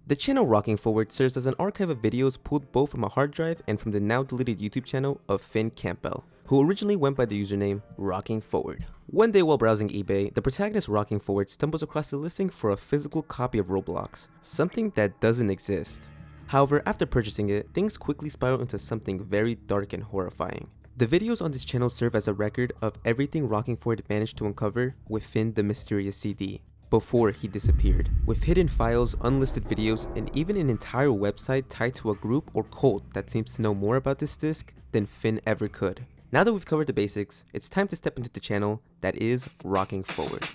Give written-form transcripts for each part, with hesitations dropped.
The channel Rocking Forward serves as an archive of videos pulled both from a hard drive and from the now deleted YouTube channel of Finn Campbell, who originally went by the username Rocking Forward. One day while browsing eBay, the protagonist Rocking Forward stumbles across a listing for a physical copy of Roblox, something that doesn't exist. However, after purchasing it, things quickly spiral into something very dark and horrifying. The videos on this channel serve as a record of everything Rocking Forward managed to uncover within the mysterious CD, before he disappeared, with hidden files, unlisted videos, and even an entire website tied to a group or cult that seems to know more about this disc than Finn ever could. Now that we've covered the basics, it's time to step into the channel that is Rocking Forward.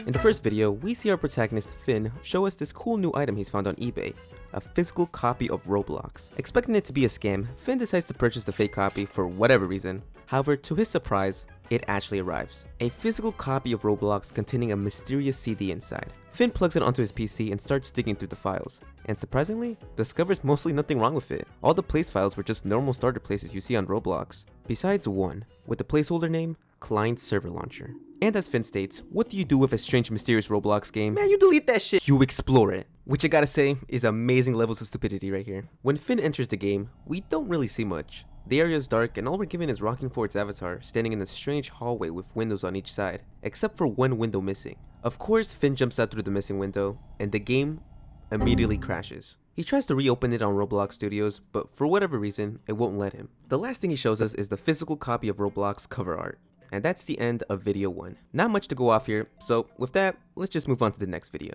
In the first video, we see our protagonist Finn show us this cool new item he's found on eBay, a physical copy of Roblox. Expecting it to be a scam, Finn decides to purchase the fake copy for whatever reason. However, to his surprise, it actually arrives. A physical copy of Roblox containing a mysterious CD inside. Finn plugs it onto his PC and starts digging through the files, and surprisingly, discovers mostly nothing wrong with it. All the place files were just normal starter places you see on Roblox, besides one, with the placeholder name, Client Server Launcher. And as Finn states, what do you do with a strange mysterious Roblox game? Man, you delete that shit! You explore it. Which I gotta say, is amazing levels of stupidity right here. When Finn enters the game, we don't really see much. The area is dark and all we're given is Rocking Forward's avatar standing in a strange hallway with windows on each side, except for one window missing. Of course, Finn jumps out through the missing window, and the game immediately crashes. He tries to reopen it on Roblox Studios, but for whatever reason, it won't let him. The last thing he shows us is the physical copy of Roblox cover art. And that's the end of video 1. Not much to go off here, so with that, let's just move on to the next video.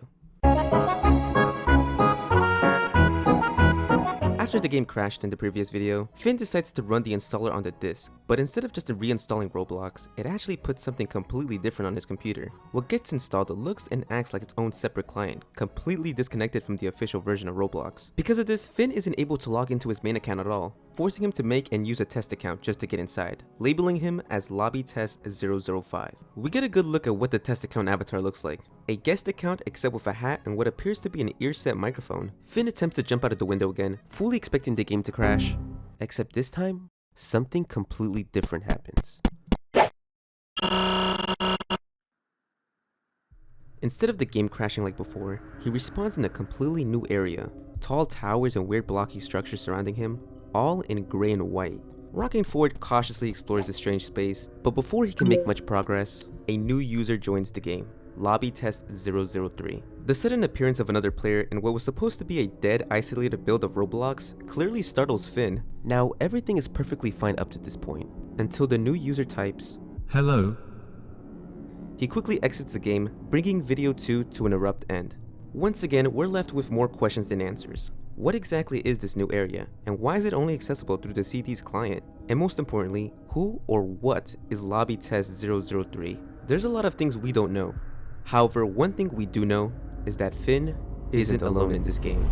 After the game crashed in the previous video, Finn decides to run the installer on the disk, but instead of just reinstalling Roblox, it actually puts something completely different on his computer. What gets installed looks and acts like its own separate client, completely disconnected from the official version of Roblox. Because of this, Finn isn't able to log into his main account at all, forcing him to make and use a test account just to get inside, labeling him as Lobby Test 005. We get a good look at what the test account avatar looks like. A guest account except with a hat and what appears to be an ear-set microphone. Finn attempts to jump out of the window again, fully expecting the game to crash. Except this time, something completely different happens. Instead of the game crashing like before, he respawns in a completely new area. Tall towers and weird blocky structures surrounding him, all in gray and white. Rocking Forward cautiously explores this strange space, but before he can make much progress, a new user joins the game. Lobby Test 003. The sudden appearance of another player in what was supposed to be a dead, isolated build of Roblox clearly startles Finn. Now, everything is perfectly fine up to this point, until the new user types, "Hello." He quickly exits the game, bringing video 2 to an abrupt end. Once again, we're left with more questions than answers. What exactly is this new area, and why is it only accessible through the CD's client? And most importantly, who or what is Lobby Test 003? There's a lot of things we don't know. However, one thing we do know is that Finn isn't alone in this game.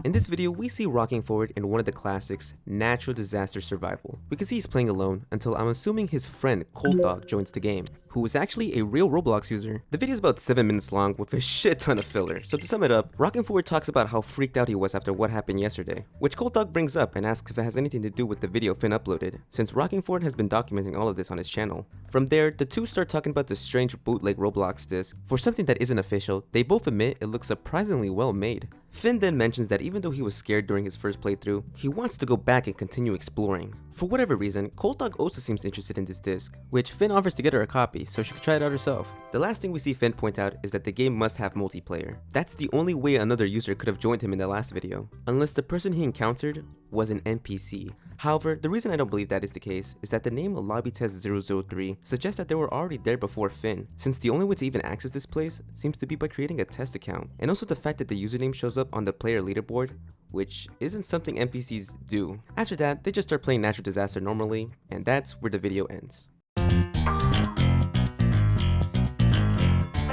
In this video, we see Rocking Forward in one of the classics, Natural Disaster Survival. We can see he's playing alone until I'm assuming his friend Cold Dog joins the game, who is actually a real Roblox user. The video is about 7 minutes long with a shit ton of filler, so to sum it up, Rocking Forward talks about how freaked out he was after what happened yesterday, which Cold Dog brings up and asks if it has anything to do with the video Finn uploaded, since Rocking Forward has been documenting all of this on his channel. From there, the two start talking about the strange bootleg Roblox disc. For something that isn't official, they both admit it looks surprisingly well made. Finn then mentions that even though he was scared during his first playthrough, he wants to go back and continue exploring. For whatever reason, Cold Dog also seems interested in this disc, which Finn offers to get her a copy so she can try it out herself. The last thing we see Finn point out is that the game must have multiplayer. That's the only way another user could have joined him in the last video, unless the person he encountered was an NPC. However, the reason I don't believe that is the case is that the name Lobby Test 003 suggests that they were already there before Finn, since the only way to even access this place seems to be by creating a test account, and also the fact that the username shows up on the player leaderboard, which isn't something NPCs do. After that, they just start playing Natural Disaster normally, and that's where the video ends.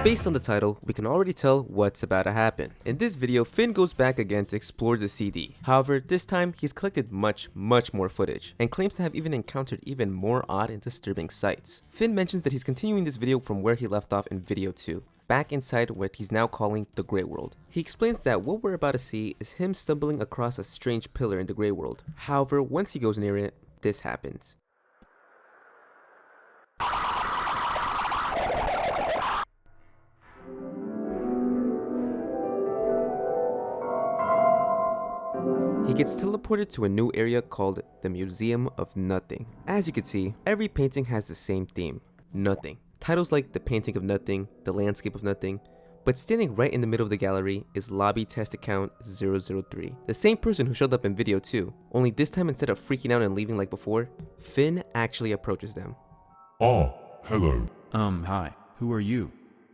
Based on the title, we can already tell what's about to happen. In this video, Finn goes back again to explore the CD. However, this time, he's collected much more footage, and claims to have even encountered even more odd and disturbing sights. Finn mentions that he's continuing this video from where he left off in video 2, back inside what he's now calling the Grey World. He explains that what we're about to see is him stumbling across a strange pillar in the Grey World. However, once he goes near it, this happens. gets teleported to a new area called the Museum of Nothing. As you can see, every painting has the same theme, nothing. Titles like The Painting of Nothing, The Landscape of Nothing, but standing right in the middle of the gallery is lobby test account 003. The same person who showed up in video 2, only this time instead of freaking out and leaving like before, Finn actually approaches them. Ah, hello. Hi, who are you?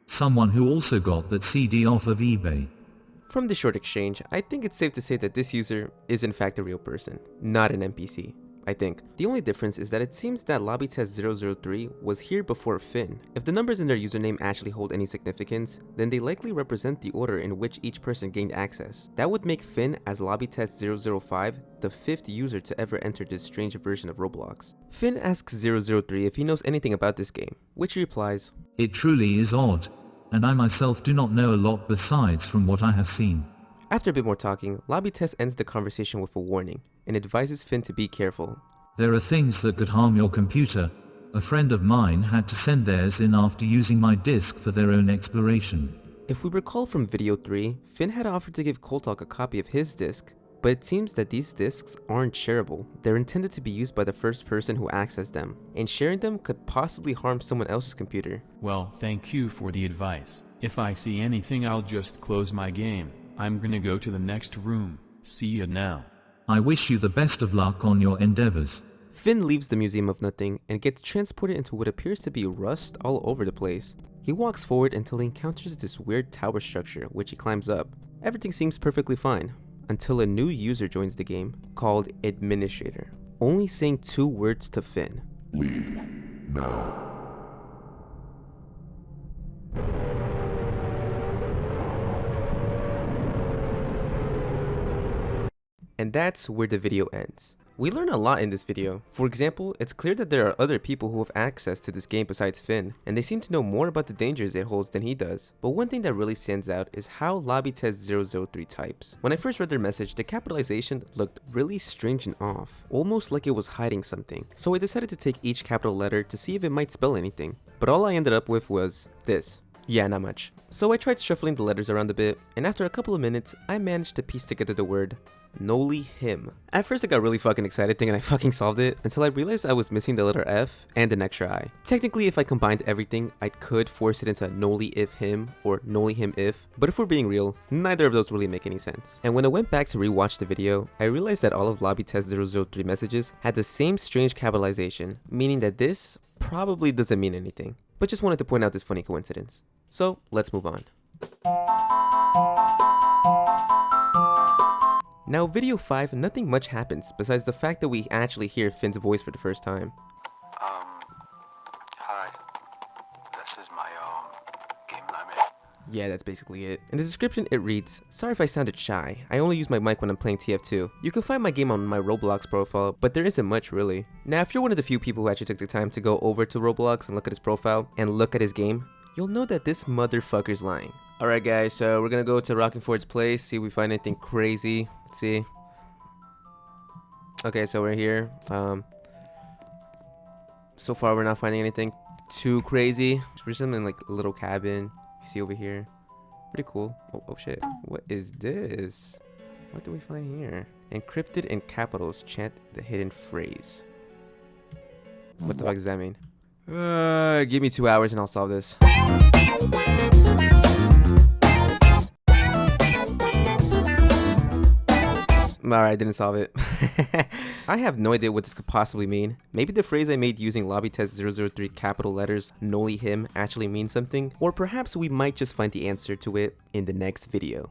Someone who also got that CD off of eBay. From the short exchange, I think it's safe to say that this user is in fact a real person, not an NPC. I think. The only difference is that it seems that lobby test 003 was here before Finn. If the numbers in their username actually hold any significance, then they likely represent the order in which each person gained access. That would make Finn as lobby test 005 the 5th user to ever enter this strange version of Roblox. Finn asks 003 if he knows anything about this game, which he replies, "It truly is odd, and I myself do not know a lot besides from what I have seen." After a bit more talking, lobby test ends the conversation with a warning and advises Finn to be careful. "There are things that could harm your computer. A friend of mine had to send theirs in after using my disk for their own exploration." If we recall from video 3, Finn had offered to give Coltalk a copy of his disk, but it seems that these disks aren't shareable. They're intended to be used by the first person who accessed them, and sharing them could possibly harm someone else's computer. Well, thank you for the advice. If I see anything, I'll just close my game. I'm gonna go to the next room. See ya now. "I wish you the best of luck on your endeavors." Finn leaves the Museum of Nothing and gets transported into what appears to be rust all over the place. He walks forward until he encounters this weird tower structure, which he climbs up. Everything seems perfectly fine, until a new user joins the game, called Administrator, only saying 2 words to Finn. Leave. Now. And that's where the video ends. We learn a lot in this video. For example, it's clear that there are other people who have access to this game besides Finn, and they seem to know more about the dangers it holds than he does. But one thing that really stands out is how lobby test 003 types. When I first read their message, the capitalization looked really strange and off, almost like it was hiding something. So I decided to take each capital letter to see if it might spell anything. But all I ended up with was this. Yeah, not much. So I tried shuffling the letters around a bit, and after a couple of minutes, I managed to piece together the word Noli him. At first I got really fucking excited thinking I fucking solved it, until I realized I was missing the letter F and an extra I. Technically, if I combined everything, I could force it into Noli if him or Noli him if, but if we're being real, neither of those really make any sense. And when I went back to rewatch the video, I realized that all of lobby test 003 messages had the same strange capitalization, meaning that this probably doesn't mean anything, but just wanted to point out this funny coincidence. So let's move on. Now video 5, nothing much happens besides the fact that we actually hear Finn's voice for the first time. Hi. This is my, game that I made. Yeah, that's basically it. In the description it reads, "Sorry if I sounded shy, I only use my mic when I'm playing TF2. You can find my game on my Roblox profile, but there isn't much really." Now if you're one of the few people who actually took the time to go over to Roblox and look at his profile and look at his game, you'll know that this motherfucker's lying. Alright guys, so we're gonna go to Rocking Ford's place, see if we find anything crazy. Let's see. Okay, so we're here. So far we're not finding anything too crazy. We're just in like a little cabin. You see over here. Pretty cool. Oh shit. What is this? What do we find here? Encrypted in capitals, chant the hidden phrase. What the fuck does that mean? Give me 2 hours and I'll solve this. Alright, didn't solve it. I have no idea what this could possibly mean. Maybe the phrase I made using lobby test 003 capital letters Noli him actually means something, or perhaps we might just find the answer to it in the next video.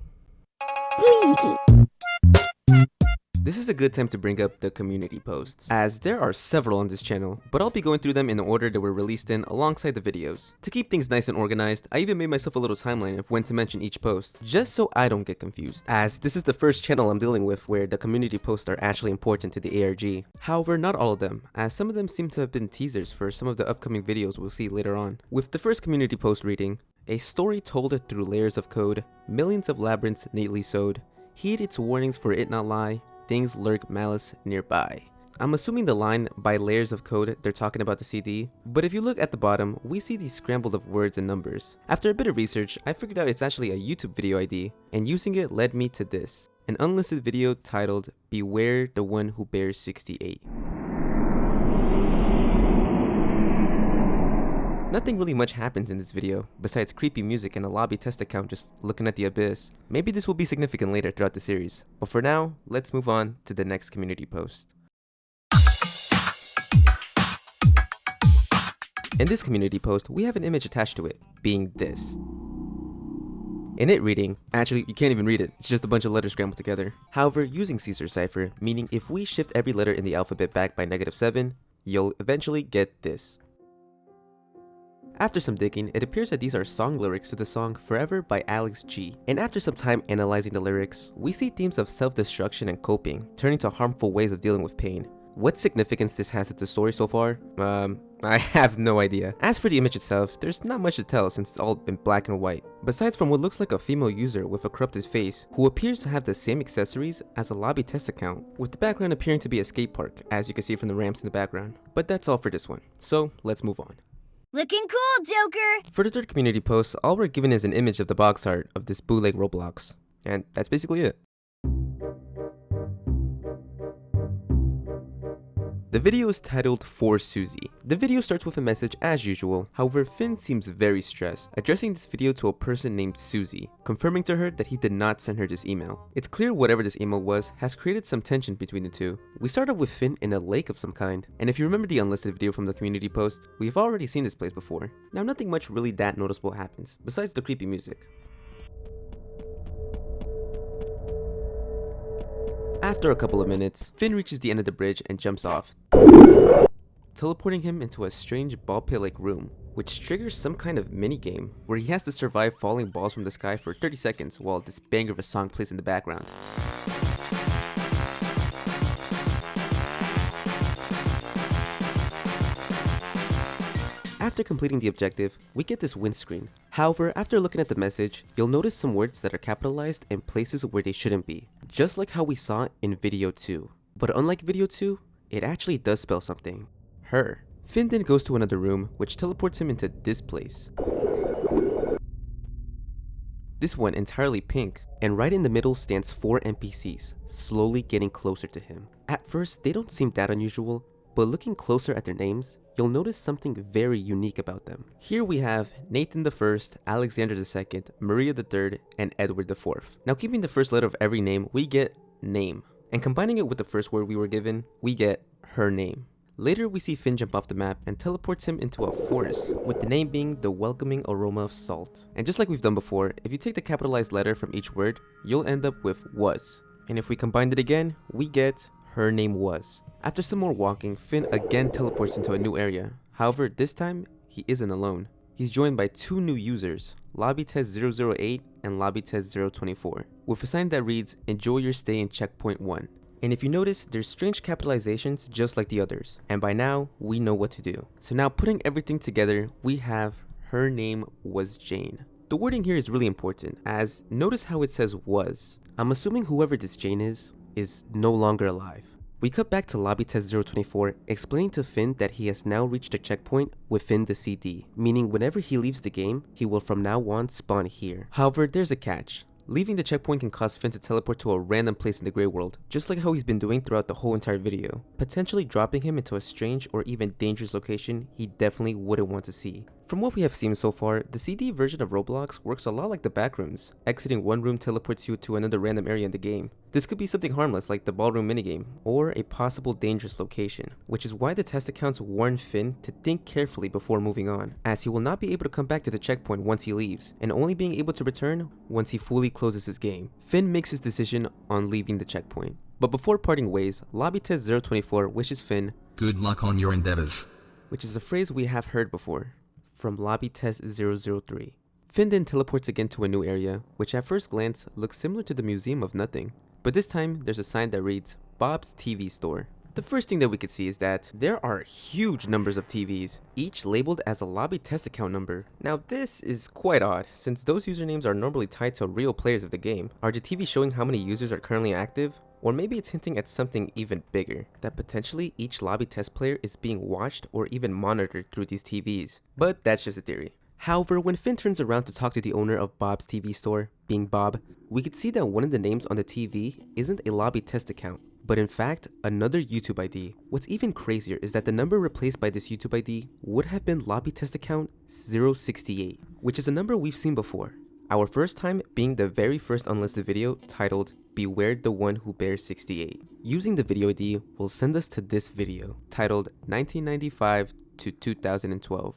This is a good time to bring up the community posts, as there are several on this channel, but I'll be going through them in the order they were released in alongside the videos. To keep things nice and organized, I even made myself a little timeline of when to mention each post, just so I don't get confused, as this is the first channel I'm dealing with where the community posts are actually important to the ARG. However, not all of them, as some of them seem to have been teasers for some of the upcoming videos we'll see later on. With the first community post reading, "A story told through layers of code, millions of labyrinths neatly sewed, heed its warnings for it not lie, things lurk malice nearby." I'm assuming the line by layers of code they're talking about the CD, but if you look at the bottom, we see these scrambled of words and numbers. After a bit of research, I figured out it's actually a YouTube video ID, and using it led me to this. An unlisted video titled, "Beware the One Who Bears 68. Nothing really much happens in this video, besides creepy music and a lobby test account just looking at the abyss. Maybe this will be significant later throughout the series, but for now, let's move on to the next community post. In this community post, we have an image attached to it, being this. In it reading, actually you can't even read it, it's just a bunch of letters scrambled together. However, using Caesar cipher, meaning if we shift every letter in the alphabet back by -7, you'll eventually get this. After some digging, it appears that these are song lyrics to the song Forever by Alex G. And after some time analyzing the lyrics, we see themes of self-destruction and coping, turning to harmful ways of dealing with pain. What significance this has to the story so far? I have no idea. As for the image itself, there's not much to tell since it's all in black and white. Besides from what looks like a female user with a corrupted face, who appears to have the same accessories as a lobby test account, with the background appearing to be a skate park, as you can see from the ramps in the background. But that's all for this one, so let's move on. Looking cool, Joker! For the third community post, all we're given is an image of the box art of this bootleg Roblox. And that's basically it. The video is titled For Suzie. The video starts with a message as usual, however Finn seems very stressed, addressing this video to a person named Suzie, confirming to her that he did not send her this email. It's clear whatever this email was has created some tension between the two. We start off with Finn in a lake of some kind, and if you remember the unlisted video from the community post, we've already seen this place before. Now nothing much really that noticeable happens, besides the creepy music. After a couple of minutes, Finn reaches the end of the bridge and jumps off, teleporting him into a strange ball pit-like room, which triggers some kind of mini-game where he has to survive falling balls from the sky for 30 seconds while this banger of a song plays in the background. After completing the objective, we get this win screen. However, after looking at the message, you'll notice some words that are capitalized in places where they shouldn't be, just like how we saw in video 2. But unlike video 2, it actually does spell something. Her. Finn then goes to another room, which teleports him into this place. This one entirely pink, and right in the middle stands 4 NPCs, slowly getting closer to him. At first, they don't seem that unusual, but looking closer at their names, you'll notice something very unique about them. Here we have Nathan the First, Alexander the Second, Maria the Third, and Edward the Fourth. Now keeping the first letter of every name, we get name. And combining it with the first word we were given, we get her name. Later we see Finn jump off the map and teleports him into a forest, with the name being the welcoming aroma of salt. And just like we've done before, if you take the capitalized letter from each word, you'll end up with was. And if we combined it again, we get her name was. After some more walking, Finn again teleports into a new area. However, this time, he isn't alone. He's joined by 2 new users, LobbyTest008 and LobbyTest024, with a sign that reads, "Enjoy your stay in checkpoint 1. And if you notice, there's strange capitalizations just like the others. And by now, we know what to do. So now putting everything together, we have her name was Jane. The wording here is really important, as notice how it says was. I'm assuming whoever this Jane is no longer alive. We cut back to LobbyTest024 explaining to Finn that he has now reached a checkpoint within the CD, meaning whenever he leaves the game, he will from now on spawn here. However, there's a catch. Leaving the checkpoint can cause Finn to teleport to a random place in the Grey World, just like how he's been doing throughout the whole entire video, potentially dropping him into a strange or even dangerous location he definitely wouldn't want to see. From what we have seen so far, the CD version of Roblox works a lot like the backrooms. Exiting one room teleports you to another random area in the game. This could be something harmless like the ballroom minigame, or a possible dangerous location, which is why the test accounts warn Finn to think carefully before moving on, as he will not be able to come back to the checkpoint once he leaves, and only being able to return once he fully closes his game. Finn makes his decision on leaving the checkpoint. But before parting ways, LobbyTest024 wishes Finn good luck on your endeavors, which is a phrase we have heard before from LobbyTest003. Finn then teleports again to a new area, which at first glance looks similar to the Museum of Nothing, but this time there's a sign that reads Bob's TV Store. The first thing that we could see is that there are huge numbers of TVs, each labeled as a lobby test account number. Now this is quite odd, since those usernames are normally tied to real players of the game. Are the TVs showing how many users are currently active? Or maybe it's hinting at something even bigger, that potentially each lobby test player is being watched or even monitored through these TVs. But that's just a theory. However, when Finn turns around to talk to the owner of Bob's TV store, being Bob, we could see that one of the names on the TV isn't a lobby test account, but in fact, another YouTube ID. What's even crazier is that the number replaced by this YouTube ID would have been lobby test account 068, which is a number we've seen before. Our first time being the very first unlisted video titled Beware the One Who Bears 68. Using the video ID will send us to this video titled 1995 to 2012.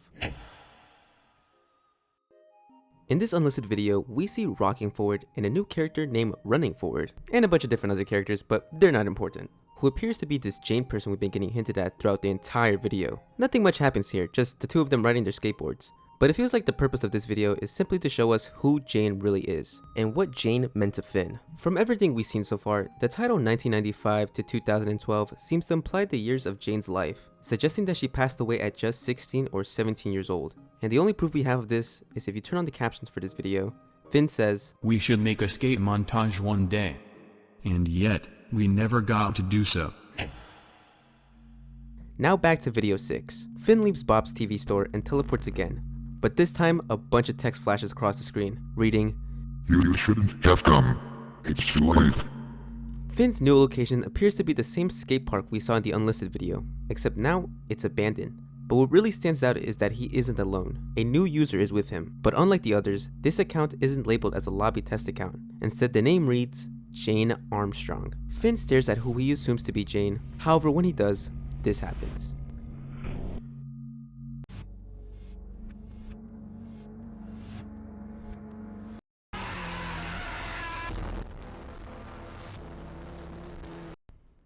In this unlisted video, we see Rocking Forward and a new character named Running Forward, and a bunch of different other characters, but they're not important, who appears to be this Jane person we've been getting hinted at throughout the entire video. Nothing much happens here, just the two of them riding their skateboards. But it feels like the purpose of this video is simply to show us who Jane really is, and what Jane meant to Finn. From everything we've seen so far, the title 1995 to 2012 seems to imply the years of Jane's life, suggesting that she passed away at just 16 or 17 years old. And the only proof we have of this is if you turn on the captions for this video, Finn says, "We should make a skate montage one day." And yet, we never got to do so. Now back to video 6. Finn leaves Bob's TV store and teleports again. But this time, a bunch of text flashes across the screen, reading, You shouldn't have come. It's too late. Finn's new location appears to be the same skate park we saw in the unlisted video, except now it's abandoned. But what really stands out is that he isn't alone. A new user is with him, but unlike the others, this account isn't labeled as a lobby test account. Instead, the name reads Jane Armstrong. Finn stares at who he assumes to be Jane. However, when he does, this happens.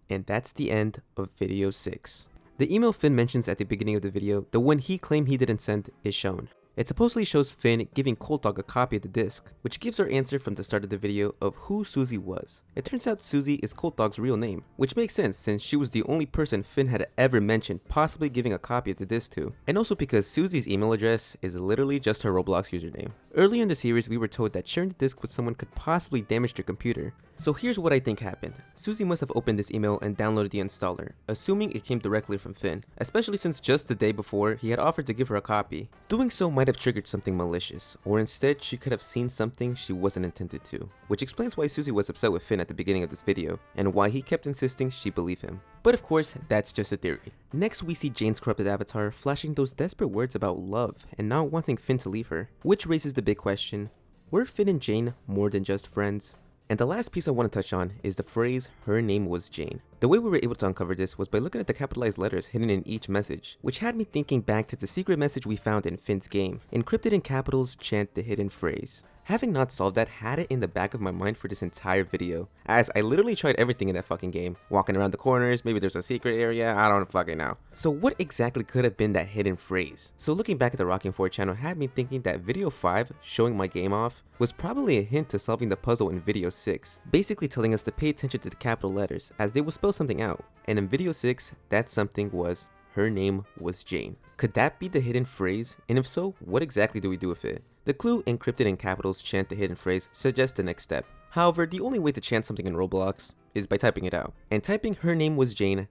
And that's the end of video 6. The email Finn mentions at the beginning of the video, the one he claimed he didn't send, is shown. It supposedly shows Finn giving Cold Dog a copy of the disc, which gives our answer from the start of the video of who Suzie was. It turns out Suzie is Cold Dog's real name, which makes sense since she was the only person Finn had ever mentioned possibly giving a copy of the disc to, and also because Suzie's email address is literally just her Roblox username. Earlier in the series, we were told that sharing the disc with someone could possibly damage their computer. So here's what I think happened. Suzie must have opened this email and downloaded the installer, assuming it came directly from Finn, especially since just the day before he had offered to give her a copy. Doing so might have triggered something malicious, or instead she could have seen something she wasn't intended to, which explains why Suzie was upset with Finn at the beginning of this video, and why he kept insisting she believe him. But of course, that's just a theory. Next, we see Jane's corrupted avatar flashing those desperate words about love and not wanting Finn to leave her, which raises the big question, were Finn and Jane more than just friends? And the last piece I want to touch on is the phrase, her name was Jane. The way we were able to uncover this was by looking at the capitalized letters hidden in each message, which had me thinking back to the secret message we found in Finn's game. Encrypted in capitals, chant the hidden phrase. Having not solved that, had it in the back of my mind for this entire video, as I literally tried everything in that fucking game. Walking around the corners, maybe there's a secret area, I don't fucking know. So what exactly could have been that hidden phrase? So looking back at the Rocking Forward channel had me thinking that video 5, showing my game off, was probably a hint to solving the puzzle in video 6, basically telling us to pay attention to the capital letters, as they will spell something out. And in video 6, that something was, her name was Jane. Could that be the hidden phrase? And if so, what exactly do we do with it? The clue, encrypted in capitals, chant the hidden phrase, suggests the next step. However, the only way to chant something in Roblox is by typing it out. And typing her name was Jane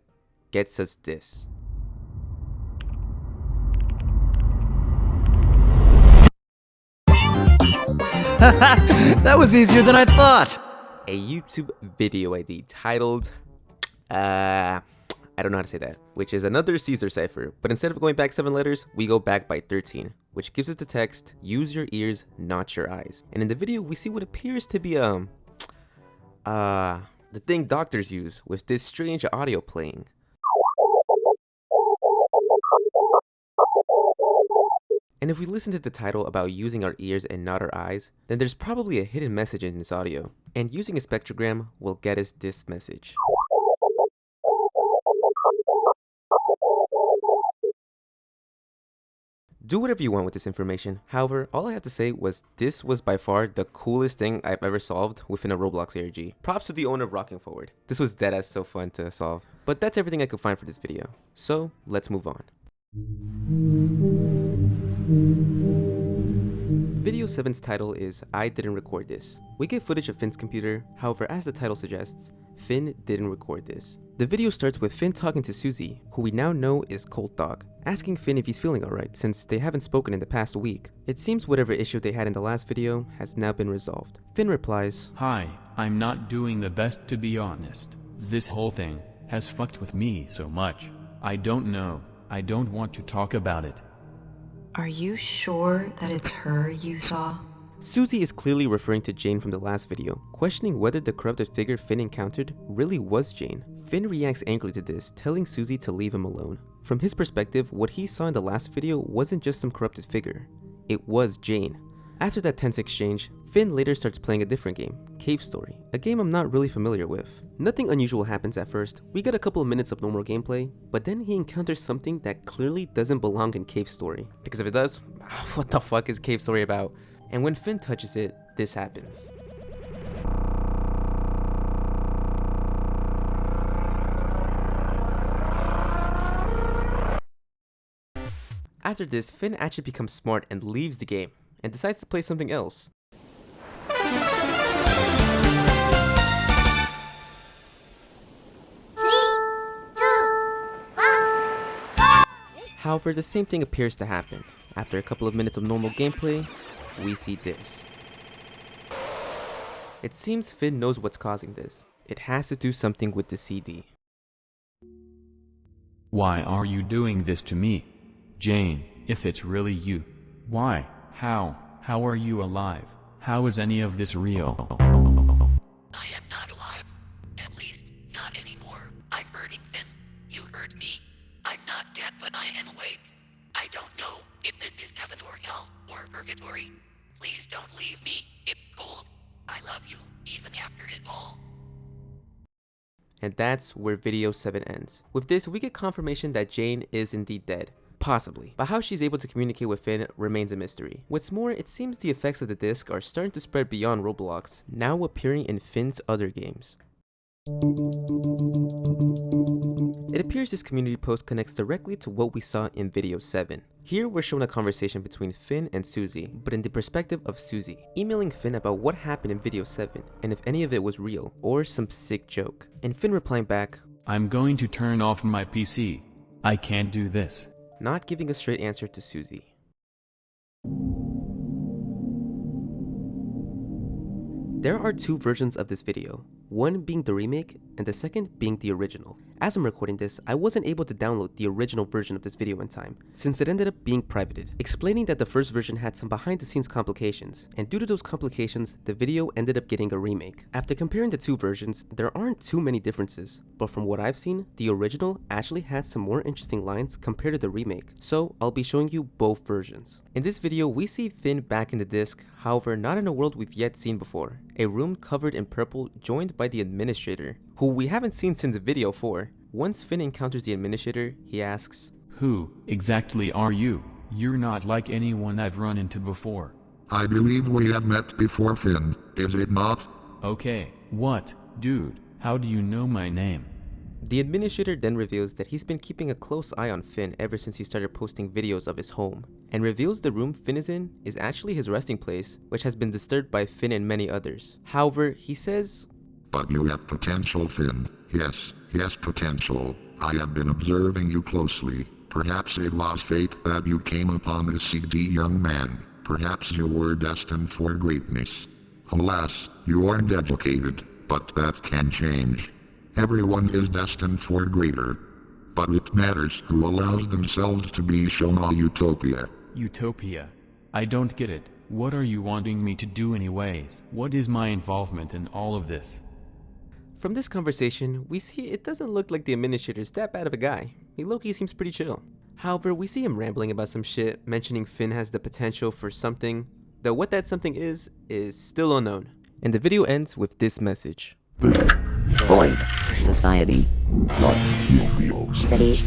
gets us this. That was easier than I thought! A YouTube video ID titled, I don't know how to say that, which is another Caesar cipher, but instead of going back 7 letters, we go back by 13, which gives us the text, use your ears, not your eyes. And in the video, we see what appears to be, the thing doctors use with this strange audio playing. And if we listen to the title about using our ears and not our eyes, then there's probably a hidden message in this audio. And using a spectrogram will get us this message. Do whatever you want with this information. However, all I have to say was this was by far the coolest thing I've ever solved within a Roblox ARG. Props to the owner of Rocking Forward. This was deadass so fun to solve. But that's everything I could find for this video. So let's move on. Video 7's title is I Didn't Record This. We get footage of Finn's computer, however as the title suggests, Finn didn't record this. The video starts with Finn talking to Suzie, who we now know is Cold Dog, asking Finn if he's feeling alright since they haven't spoken in the past week. It seems whatever issue they had in the last video has now been resolved. Finn replies, "Hi, I'm not doing the best to be honest. This whole thing has fucked with me so much. I don't know. I don't want to talk about it." Are you sure that it's her you saw? Suzie is clearly referring to Jane from the last video, questioning whether the corrupted figure Finn encountered really was Jane. Finn reacts angrily to this, telling Suzie to leave him alone. From his perspective, what he saw in the last video wasn't just some corrupted figure, it was Jane. After that tense exchange, Finn later starts playing a different game, Cave Story, a game I'm not really familiar with. Nothing unusual happens at first, we get a couple of minutes of normal gameplay, but then he encounters something that clearly doesn't belong in Cave Story. Because if it does, what the fuck is Cave Story about? And when Finn touches it, this happens. After this, Finn actually becomes smart and leaves the game, and decides to play something else. However, the same thing appears to happen. After a couple of minutes of normal gameplay, we see this. It seems Finn knows what's causing this. It has to do something with the CD. "Why are you doing this to me? Jane, if it's really you. Why? How? How are you alive? How is any of this real?" "I am not alive. At least, not anymore. I'm hurting Finn. You hurt me. I'm not dead, but I am awake. I don't know if this is heaven or hell or purgatory. Please don't leave me. It's cold. I love you, even after it all." And that's where video 7 ends. With this, we get confirmation that Jane is indeed dead. Possibly, but how she's able to communicate with Finn remains a mystery. What's more, it seems the effects of the disc are starting to spread beyond Roblox, now appearing in Finn's other games. It appears this community post connects directly to what we saw in video 7. Here we're shown a conversation between Finn and Suzie, but in the perspective of Suzie, emailing Finn about what happened in video 7 and if any of it was real or some sick joke. And Finn replying back, "I'm going to turn off my PC. I can't do this." Not giving a straight answer to Suzie. There are two versions of this video, one being the remake and the second being the original. As I'm recording this, I wasn't able to download the original version of this video in time, since it ended up being privated, explaining that the first version had some behind the scenes complications, and due to those complications, the video ended up getting a remake. After comparing the two versions, there aren't too many differences, but from what I've seen, the original actually had some more interesting lines compared to the remake, so I'll be showing you both versions. In this video, we see Finn back in the disc, however not in a world we've yet seen before. A room covered in purple joined by the administrator, who we haven't seen since video 4. Once Finn encounters the administrator, he asks, "Who exactly are you? You're not like anyone I've run into before." I believe we have met before, Finn, is it not? "Okay, what, dude, how do you know my name?" The administrator then reveals that he's been keeping a close eye on Finn ever since he started posting videos of his home, and reveals the room Finn is in is actually his resting place, which has been disturbed by Finn and many others. However, he says, "But you have potential, Finn. Yes, potential. I have been observing you closely. Perhaps it was fate that you came upon this CD, young man. Perhaps you were destined for greatness. Alas, you aren't educated, but that can change. Everyone is destined for greater. But it matters who allows themselves to be shown a utopia." Utopia? I don't get it. What are you wanting me to do anyways? What is my involvement in all of this? From this conversation, we see it doesn't look like the administrator's that bad of a guy. He low-key seems pretty chill. However, we see him rambling about some shit, mentioning Finn has the potential for something, though what that something is still unknown. And the video ends with this message. Void Society. Cities.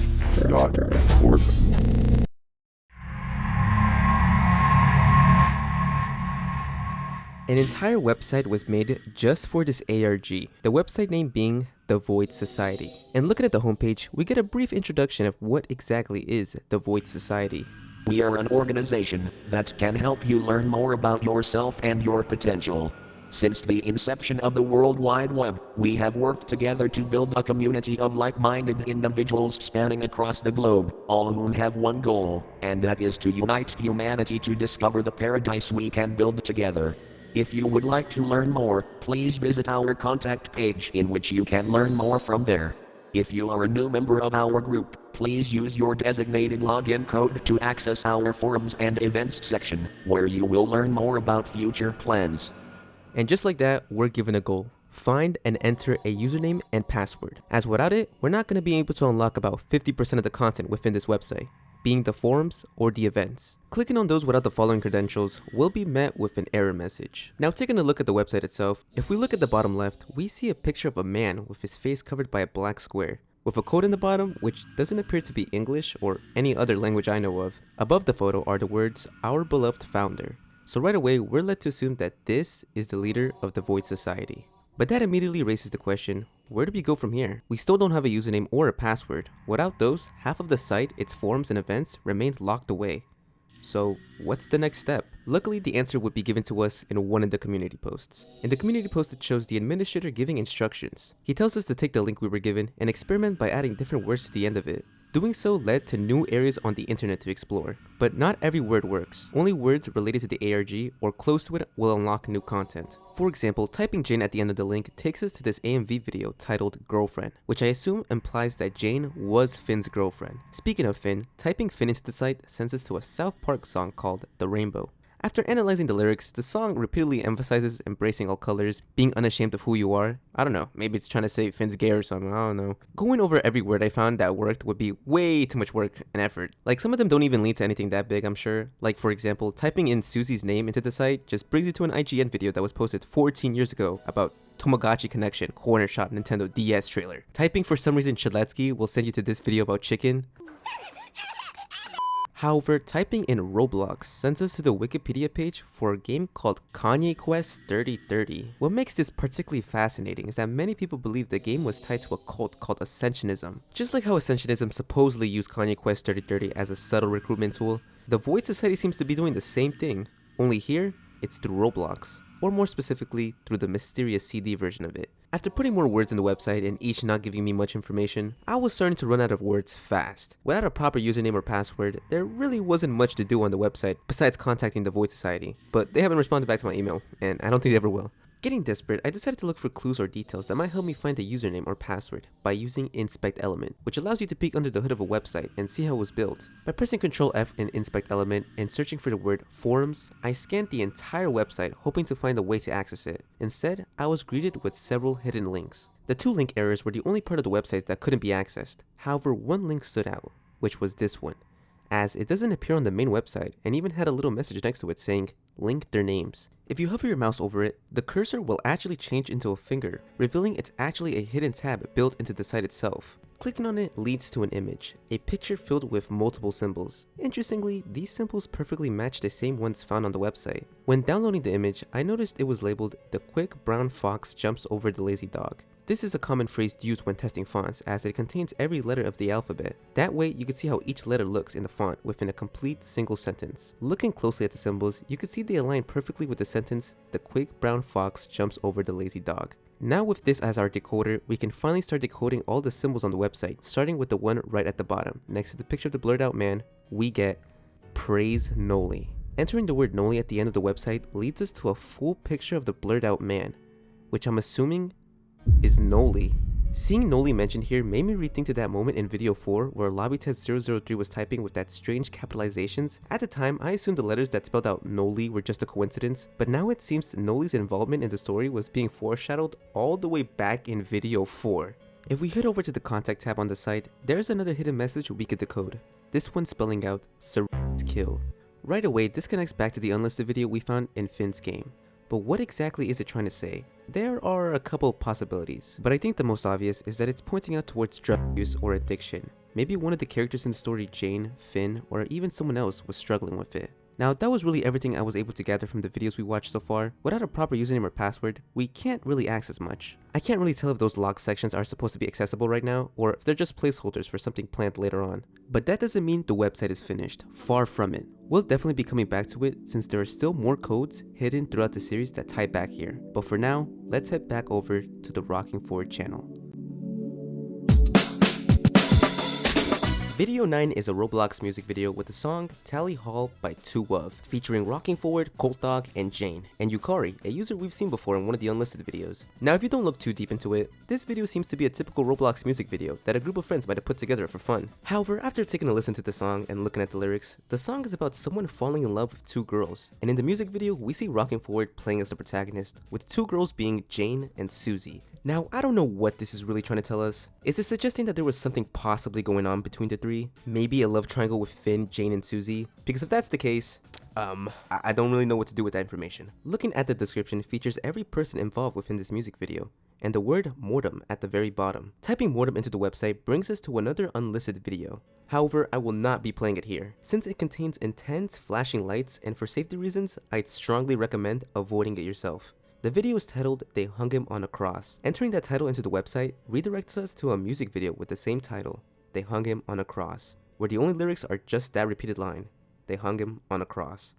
An entire website was made just for this ARG, the website name being the Void Society. And looking at the homepage, we get a brief introduction of what exactly is the Void Society. "We are an organization that can help you learn more about yourself and your potential. Since the inception of the World Wide Web, We have worked together to build a community of like-minded individuals spanning across the globe, all of whom have one goal, and that is to unite humanity to discover the paradise we can build together. If you would like to learn more, please visit our contact page in which you can learn more from there. If you are a new member of our group, please use your designated login code to access our forums and events section, where you will learn more about future plans. And just like that, we're given a goal. Find and enter a username and password, as without it, we're not going to be able to unlock about 50% of the content within this website, being the forums or the events. Clicking on those without the following credentials will be met with an error message. Now taking a look at the website itself, if we look at the bottom left, we see a picture of a man with his face covered by a black square, with a code in the bottom which doesn't appear to be English or any other language I know of. Above the photo are the words, "Our beloved founder." So right away, we're led to assume that this is the leader of the Void Society. But that immediately raises the question, where do we go from here? We still don't have a username or a password. Without those, half of the site, its forums and events, remained locked away. So what's the next step? Luckily, the answer would be given to us in one of the community posts. In the community post, it shows the administrator giving instructions. He tells us to take the link we were given and experiment by adding different words to the end of it. Doing so led to new areas on the internet to explore, but not every word works. Only words related to the ARG or close to it will unlock new content. For example, typing Jane at the end of the link takes us to this AMV video titled Girlfriend, which I assume implies that Jane was Finn's girlfriend. Speaking of Finn, typing Finn into the site sends us to a South Park song called The Rainbow. After analyzing the lyrics, the song repeatedly emphasizes embracing all colors, being unashamed of who you are. I don't know, maybe it's trying to say Finn's gay or something, I don't know. Going over every word I found that worked would be way too much work and effort. Like, some of them don't even lead to anything that big, I'm sure. Like, for example, typing in Suzie's name into the site just brings you to an IGN video that was posted 14 years ago about Tamagotchi Connection, Corner Shop, Nintendo DS trailer. Typing for some reason Choletsky will send you to this video about chicken. However, typing in Roblox sends us to the Wikipedia page for a game called Kanye Quest 3030. What makes this particularly fascinating is that many people believe the game was tied to a cult called Ascensionism. Just like how Ascensionism supposedly used Kanye Quest 3030 as a subtle recruitment tool, the Void Society seems to be doing the same thing, only here, it's through Roblox, or more specifically, through the mysterious CD version of it. After putting more words in the website and each not giving me much information, I was starting to run out of words fast. Without a proper username or password, there really wasn't much to do on the website besides contacting the Void Society, but they haven't responded back to my email, and I don't think they ever will. Getting desperate, I decided to look for clues or details that might help me find a username or password by using Inspect Element, which allows you to peek under the hood of a website and see how it was built. By pressing Ctrl F in Inspect Element and searching for the word forums, I scanned the entire website hoping to find a way to access it. Instead, I was greeted with several hidden links. The 2 link errors were the only part of the website that couldn't be accessed. However, one link stood out, which was this one, as it doesn't appear on the main website and even had a little message next to it saying, link their names. If you hover your mouse over it, the cursor will actually change into a finger, revealing it's actually a hidden tab built into the site itself. Clicking on it leads to an image, a picture filled with multiple symbols. Interestingly, these symbols perfectly match the same ones found on the website. When downloading the image, I noticed it was labeled, "The quick brown fox jumps over the lazy dog." This is a common phrase used when testing fonts, as it contains every letter of the alphabet. That way, you can see how each letter looks in the font within a complete single sentence. Looking closely at the symbols, you can see they align perfectly with the sentence, "The quick brown fox jumps over the lazy dog." Now with this as our decoder, we can finally start decoding all the symbols on the website, starting with the one right at the bottom. Next to the picture of the blurred out man, we get Praise Noli. Entering the word Noli at the end of the website leads us to a full picture of the blurred out man, which I'm assuming is Noli. Seeing Noli mentioned here made me rethink to that moment in video 4 where LobbyTest003 was typing with that strange capitalizations. At the time, I assumed the letters that spelled out Noli were just a coincidence, but now it seems Noli's involvement in the story was being foreshadowed all the way back in video 4. If we head over to the contact tab on the site, there's another hidden message we could decode. This one spelling out Surround's kill. Right away, this connects back to the unlisted video we found in Finn's game. But what exactly is it trying to say? There are a couple possibilities, but I think the most obvious is that it's pointing out towards drug use or addiction. Maybe one of the characters in the story, Jane, Finn, or even someone else was struggling with it. Now that was really everything I was able to gather from the videos we watched so far. Without a proper username or password, we can't really access much. I can't really tell if those log sections are supposed to be accessible right now, or if they're just placeholders for something planned later on. But that doesn't mean the website is finished, far from it. We'll definitely be coming back to it since there are still more codes hidden throughout the series that tie back here. But for now, let's head back over to the Rocking Forward channel. Video 9 is a Roblox music video with the song Tally Hall by 2of, featuring Rocking Forward, Colt Dog, and Jane, and Yukari, a user we've seen before in one of the unlisted videos. Now if you don't look too deep into it, this video seems to be a typical Roblox music video that a group of friends might have put together for fun. However, after taking a listen to the song and looking at the lyrics, the song is about someone falling in love with two girls, and in the music video we see Rocking Forward playing as the protagonist, with the two girls being Jane and Suzie. Now I don't know what this is really trying to tell us. Is it suggesting that there was something possibly going on between the three? Maybe a love triangle with Finn, Jane, and Suzie? Because if that's the case, I don't really know what to do with that information. Looking at the description features every person involved within this music video, and the word Mortem at the very bottom. Typing Mortem into the website brings us to another unlisted video. However, I will not be playing it here, since it contains intense flashing lights, and for safety reasons, I'd strongly recommend avoiding it yourself. The video is titled They Hung Him on a Cross. Entering that title into the website redirects us to a music video with the same title, They Hung Him on a Cross, where the only lyrics are just that repeated line, They hung him on a cross.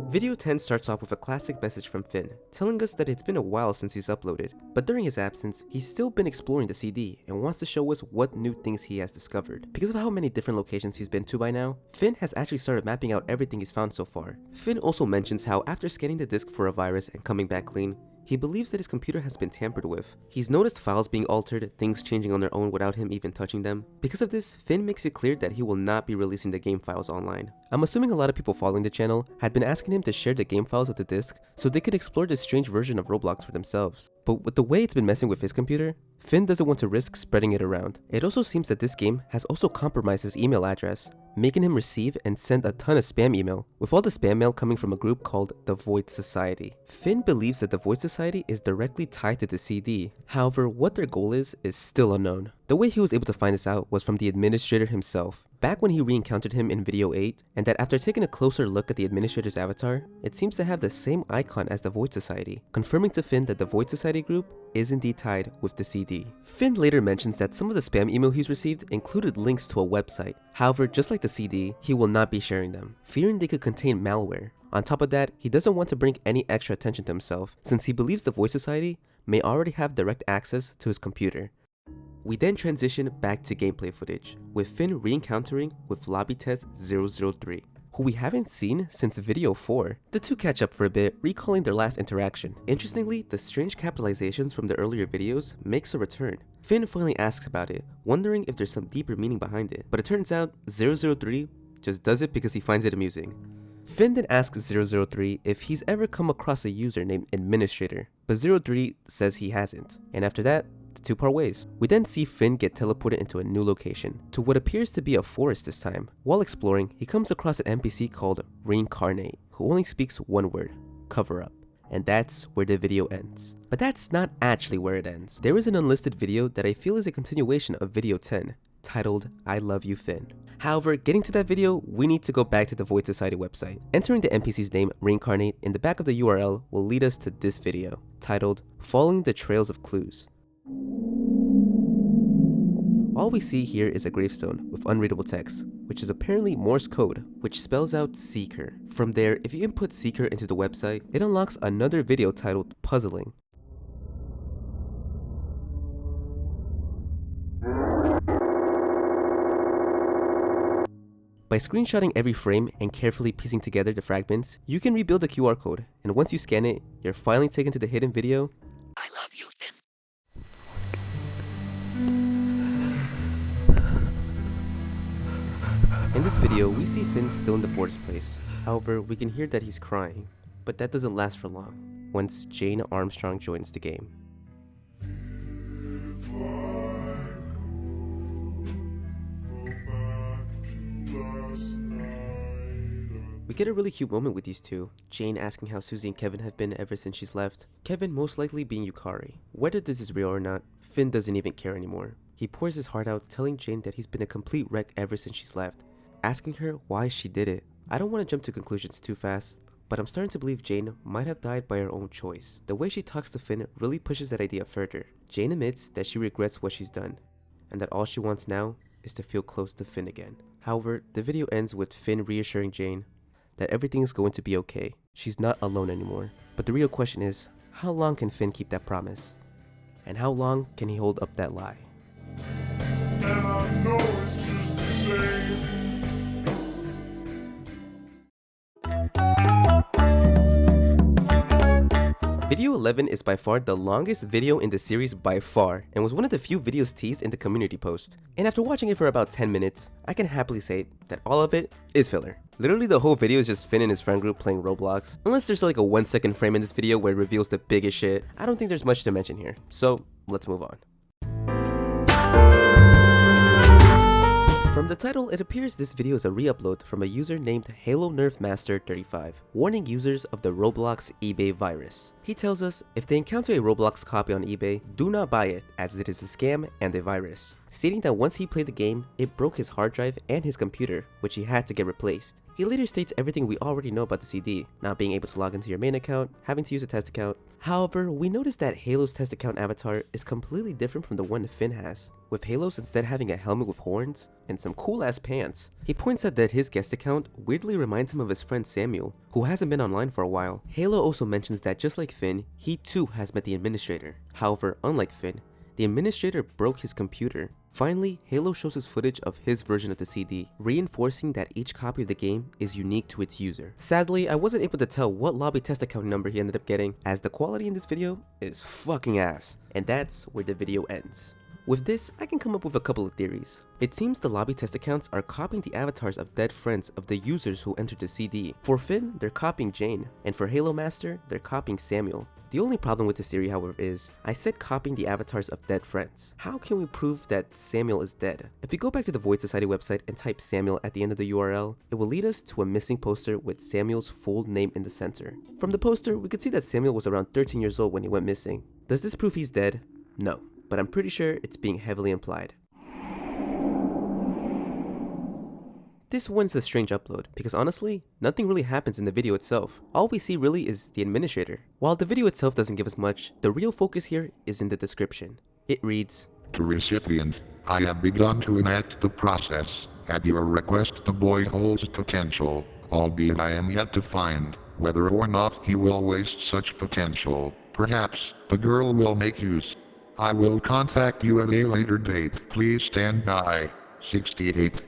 Video 10 starts off with a classic message from Finn, telling us that it's been a while since he's uploaded, but during his absence, he's still been exploring the CD and wants to show us what new things he has discovered. Because of how many different locations he's been to by now, Finn has actually started mapping out everything he's found so far. Finn also mentions how after scanning the disk for a virus and coming back clean, he believes that his computer has been tampered with. He's noticed files being altered, things changing on their own without him even touching them. Because of this, Finn makes it clear that he will not be releasing the game files online. I'm assuming a lot of people following the channel had been asking him to share the game files of the disk so they could explore this strange version of Roblox for themselves. But with the way it's been messing with his computer, Finn doesn't want to risk spreading it around. It also seems that this game has also compromised his email address, making him receive and send a ton of spam email, with all the spam mail coming from a group called the Void Society. Finn believes that the Void Society is directly tied to the CD, however what their goal is still unknown. The way he was able to find this out was from the administrator himself, back when he re-encountered him in video 8, and that after taking a closer look at the administrator's avatar, it seems to have the same icon as the Void Society, confirming to Finn that the Void Society group is indeed tied with the CD. Finn later mentions that some of the spam email he's received included links to a website, however just like the CD, he will not be sharing them, fearing they could contain malware. On top of that, he doesn't want to bring any extra attention to himself, since he believes the Void Society may already have direct access to his computer. We then transition back to gameplay footage, with Finn re-encountering with Lobby Test 003, who we haven't seen since video 4. The two catch up for a bit, recalling their last interaction. Interestingly, the strange capitalizations from the earlier videos makes a return. Finn finally asks about it, wondering if there's some deeper meaning behind it, but it turns out 003 just does it because he finds it amusing. Finn then asks 003 if he's ever come across a user named Administrator, but 03 says he hasn't, and after that, the two part ways. We then see Finn get teleported into a new location, to what appears to be a forest this time. While exploring, he comes across an NPC called Reincarnate, who only speaks one word, cover up. And that's where the video ends. But that's not actually where it ends. There is an unlisted video that I feel is a continuation of video 10, titled I Love You Finn. However, getting to that video, we need to go back to the Void Society website. Entering the NPC's name, Reincarnate, in the back of the URL will lead us to this video, titled Following the Trails of Clues. All we see here is a gravestone with unreadable text, which is apparently Morse code, which spells out Seeker. From there, if you input Seeker into the website, it unlocks another video titled Puzzling. By screenshotting every frame and carefully piecing together the fragments, you can rebuild the QR code, and once you scan it, you're finally taken to the hidden video. I love you, Finn. In this video, we see Finn still in the forest place. However, we can hear that he's crying, but that doesn't last for long, once Jane Armstrong joins the game. We get a really cute moment with these two, Jane asking how Suzie and Kevin have been ever since she's left, Kevin most likely being Yukari. Whether this is real or not, Finn doesn't even care anymore. He pours his heart out, telling Jane that he's been a complete wreck ever since she's left, asking her why she did it. I don't want to jump to conclusions too fast, but I'm starting to believe Jane might have died by her own choice. The way she talks to Finn really pushes that idea further. Jane admits that she regrets what she's done, and that all she wants now is to feel close to Finn again. However, the video ends with Finn reassuring Jane that everything is going to be okay. She's not alone anymore. But the real question is, how long can Finn keep that promise? And how long can he hold up that lie? And I know it's just the same. Video 11 is by far the longest video in the series by far, and was one of the few videos teased in the community post. And after watching it for about 10 minutes, I can happily say that all of it is filler. Literally the whole video is just Finn and his friend group playing Roblox. Unless there's like a 1-second frame in this video where it reveals the biggest shit, I don't think there's much to mention here. So let's move on. From the title, it appears this video is a re-upload from a user named Nerf Master 35, warning users of the Roblox eBay virus. He tells us if they encounter a Roblox copy on eBay, do not buy it as it is a scam and a virus, stating that once he played the game, it broke his hard drive and his computer, which he had to get replaced. He later states everything we already know about the CD, not being able to log into your main account, having to use a test account. However, we notice that Halo's test account avatar is completely different from the one Finn has, with Halo's instead having a helmet with horns and some cool ass pants. He points out that his guest account weirdly reminds him of his friend Samuel, who hasn't been online for a while. Halo also mentions that just like Finn, he too has met the administrator. However, unlike Finn, the administrator broke his computer. Finally, Halo shows us footage of his version of the CD, reinforcing that each copy of the game is unique to its user. Sadly, I wasn't able to tell what lobby test account number he ended up getting, as the quality in this video is fucking ass. And that's where the video ends. With this, I can come up with a couple of theories. It seems the lobby test accounts are copying the avatars of dead friends of the users who entered the CD. For Finn, they're copying Jane, and for Halo Master, they're copying Samuel. The only problem with this theory, however, is I said copying the avatars of dead friends. How can we prove that Samuel is dead? If we go back to the Void Society website and type Samuel at the end of the URL, it will lead us to a missing poster with Samuel's full name in the center. From the poster, we could see that Samuel was around 13 years old when he went missing. Does this prove he's dead? No, but I'm pretty sure it's being heavily implied. This one's a strange upload, because honestly, nothing really happens in the video itself. All we see really is the administrator. While the video itself doesn't give us much, the real focus here is in the description. It reads, To recipient, I have begun to enact the process. At your request, the boy holds potential, albeit I am yet to find whether or not he will waste such potential. Perhaps the girl will make use. I will contact you at a later date. Please stand by. 68.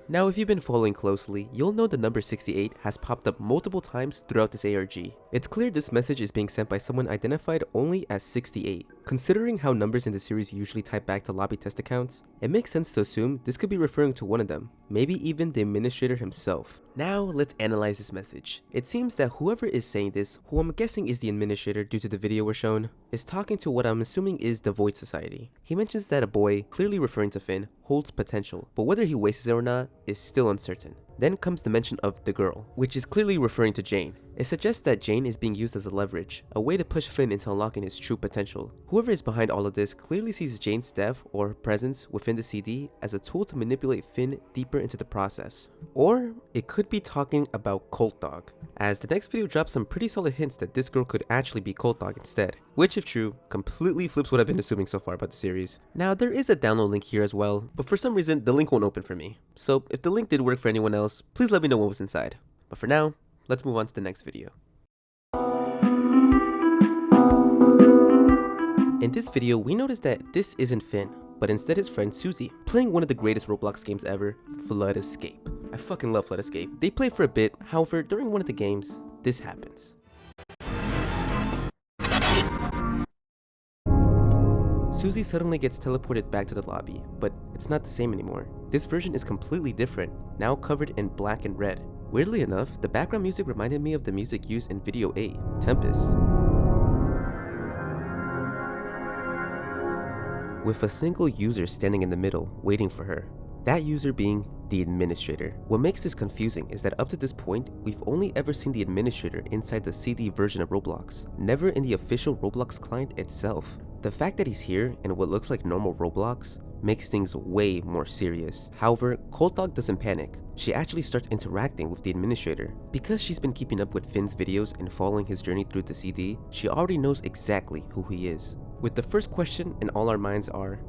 Now if you've been following closely, you'll know the number 68 has popped up multiple times throughout this ARG. It's clear this message is being sent by someone identified only as 68. Considering how numbers in the series usually tie back to lobby test accounts, it makes sense to assume this could be referring to one of them, maybe even the administrator himself. Now let's analyze this message. It seems that whoever is saying this, who I'm guessing is the administrator due to the video we're shown, is talking to what I'm assuming is the Void Society. He mentions that a boy, clearly referring to Finn, holds potential, but whether he wastes it or not is still uncertain. Then comes the mention of the girl, which is clearly referring to Jane. It suggests that Jane is being used as a leverage, a way to push Finn into unlocking his true potential. Whoever is behind all of this clearly sees Jane's death or her presence within the CD as a tool to manipulate Finn deeper into the process. Or it could be talking about Colt Dog, as the next video drops some pretty solid hints that this girl could actually be Colt Dog instead, which if true, completely flips what I've been assuming so far about the series. Now there is a download link here as well, but for some reason the link won't open for me. So if the link did work for anyone else, please let me know what was inside. But for now, let's move on to the next video. In this video, we notice that this isn't Finn, but instead his friend Suzie, playing one of the greatest Roblox games ever, Flood Escape. I fucking love Flood Escape. They play for a bit, however, during one of the games, this happens. Suzie suddenly gets teleported back to the lobby, but it's not the same anymore. This version is completely different, now covered in black and red. Weirdly enough, the background music reminded me of the music used in video 8, Tempest. With a single user standing in the middle, waiting for her. That user being the administrator. What makes this confusing is that up to this point, we've only ever seen the administrator inside the CD version of Roblox, never in the official Roblox client itself. The fact that he's here in what looks like normal Roblox makes things way more serious. However, Cold Dog doesn't panic. She actually starts interacting with the administrator. Because she's been keeping up with Finn's videos and following his journey through the CD, she already knows exactly who he is. With the first question in all our minds are,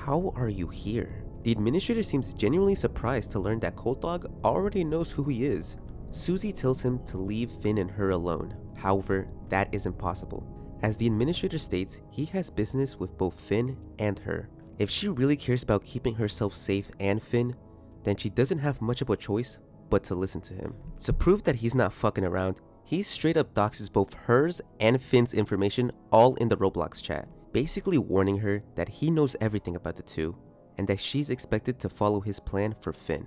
how are you here? The administrator seems genuinely surprised to learn that Cold Dog already knows who he is. Suzie tells him to leave Finn and her alone. However, that isn't possible. As the administrator states, he has business with both Finn and her. If she really cares about keeping herself safe and Finn, then she doesn't have much of a choice but to listen to him. To prove that he's not fucking around, he straight up doxes both hers and Finn's information all in the Roblox chat, basically warning her that he knows everything about the two and that she's expected to follow his plan for Finn.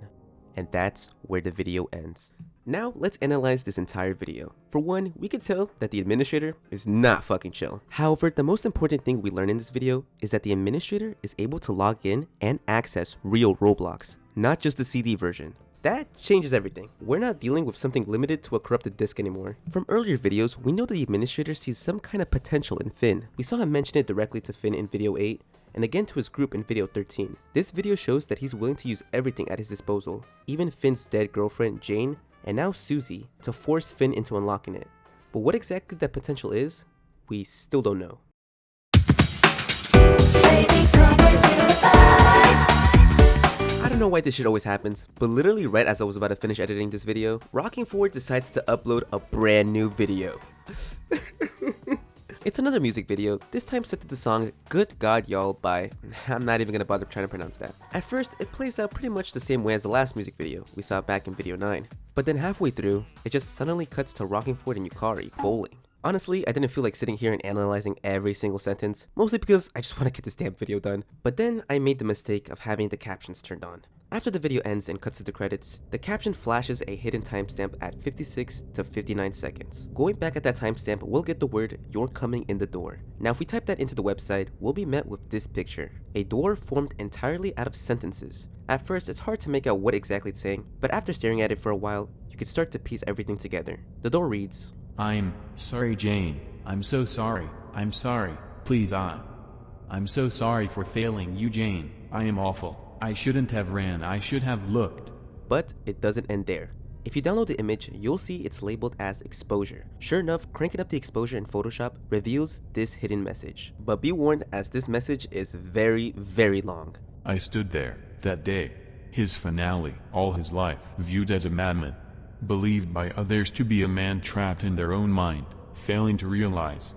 And that's where the video ends. Now, let's analyze this entire video. For one, we can tell that the administrator is not fucking chill. However, the most important thing we learn in this video is that the administrator is able to log in and access real Roblox, not just the CD version. That changes everything. We're not dealing with something limited to a corrupted disk anymore. From earlier videos, we know that the administrator sees some kind of potential in Finn. We saw him mention it directly to Finn in video 8, and again to his group in video 13. This video shows that he's willing to use everything at his disposal, even Finn's dead girlfriend Jane, and now Suzie, to force Finn into unlocking it. But what exactly that potential is, we still don't know. I don't know why this shit always happens, but literally right as I was about to finish editing this video, Rocking Forward decides to upload a brand new video. It's another music video, this time set to the song Good God Y'all by, I'm not even gonna bother trying to pronounce that. At first, it plays out pretty much the same way as the last music video we saw back in video 9. But then halfway through, it just suddenly cuts to Rocking Forward and Yukari bowling. Honestly, I didn't feel like sitting here and analyzing every single sentence, mostly because I just want to get this damn video done. But then I made the mistake of having the captions turned on. After the video ends and cuts to the credits, the caption flashes a hidden timestamp at 56 to 59 seconds. Going back at that timestamp, we'll get the word "You're coming in the door." Now if we type that into the website, we'll be met with this picture. A door formed entirely out of sentences. At first, it's hard to make out what exactly it's saying, but after staring at it for a while, you can start to piece everything together. The door reads, I'm sorry, Jane. I'm so sorry. I'm sorry. Please, I'm so sorry for failing you, Jane. I am awful. I shouldn't have ran. I should have looked. But it doesn't end there. If you download the image, you'll see it's labeled as exposure. Sure enough, cranking up the exposure in Photoshop reveals this hidden message. But be warned, as this message is very, very long. I stood there, that day. His finale, all his life, viewed as a madman. Believed by others to be a man trapped in their own mind, failing to realize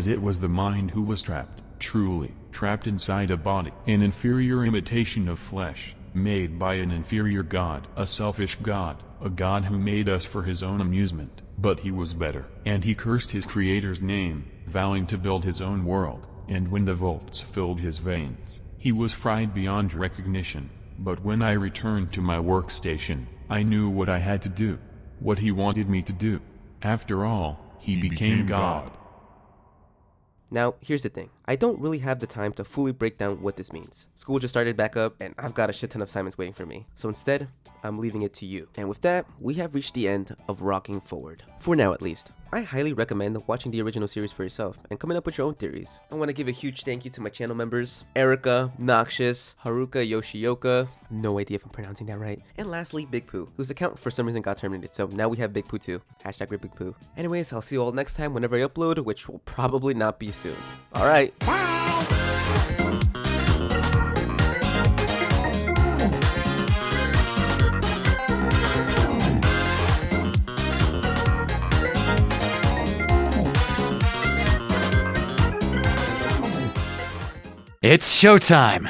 it was the mind who was trapped, truly, trapped inside a body, an inferior imitation of flesh, made by an inferior god, a selfish god, a god who made us for his own amusement, but he was better, and he cursed his creator's name, vowing to build his own world, and when the volts filled his veins, he was fried beyond recognition. But when I returned to my workstation, I knew what I had to do, what he wanted me to do. After all, he became God. Now, here's the thing. I don't really have the time to fully break down what this means. School just started back up, and I've got a shit ton of assignments waiting for me. So instead, I'm leaving it to you. And with that, we have reached the end of Rocking Forward. For now, at least. I highly recommend watching the original series for yourself and coming up with your own theories. I want to give a huge thank you to my channel members, Erica, Noxious, Haruka Yoshioka, no idea if I'm pronouncing that right, and lastly, Big Pooh, whose account for some reason got terminated, so now we have Big Pooh too. Hashtag Big Pooh. Anyways, I'll see you all next time whenever I upload, which will probably not be soon. Alright, bye! It's showtime!